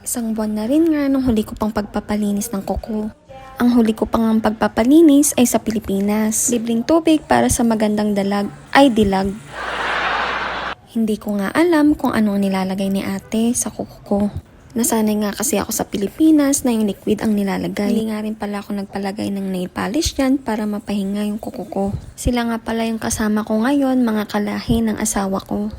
Isang buwan na rin nga nung huli ko pang pagpapalinis ng kuko. Ang huli ko pang pagpapalinis ay sa Pilipinas. Libreng tubig para sa magandang dalag ay dilag. Hindi ko nga alam kung anong nilalagay ni ate sa kuko ko. Nasanay nga kasi ako sa Pilipinas na yung liquid ang nilalagay. Hindi nga rin pala ako nagpalagay ng nail polish dyan para mapahinga yung kuko ko. Sila nga pala yung kasama ko ngayon, mga kalahi ng asawa ko.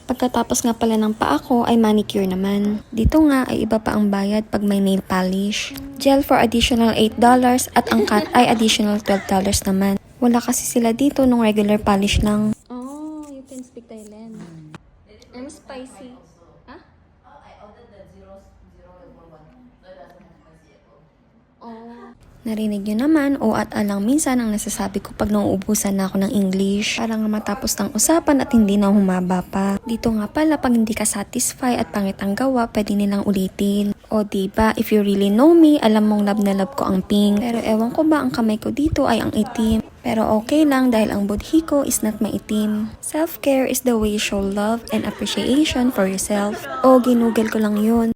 Pagkatapos nga pala ng paa ko ay manicure naman. Dito nga ay iba pa ang bayad pag may nail polish. Gel for additional $8 at ang cut ay additional $12 naman. Wala kasi sila dito nung regular polish lang. Oh, you can speak Thailand. I'm spicy. Ha? Oh. Narinig nyo naman o at alang minsan ang nasasabi ko pag nauubusan na ako ng English. Para nga matapos ng usapan at hindi na humaba pa. Dito nga pala pag hindi ka satisfy at pangit ang gawa, pwede nilang ulitin. O diba, if you really know me, alam mong love na love ko ang pink. Pero ewan ko ba ang kamay ko dito ay ang itim. Pero okay lang dahil ang budhi ko is not maitim. Self-care is the way you show love and appreciation for yourself. O ginugel ko lang yun.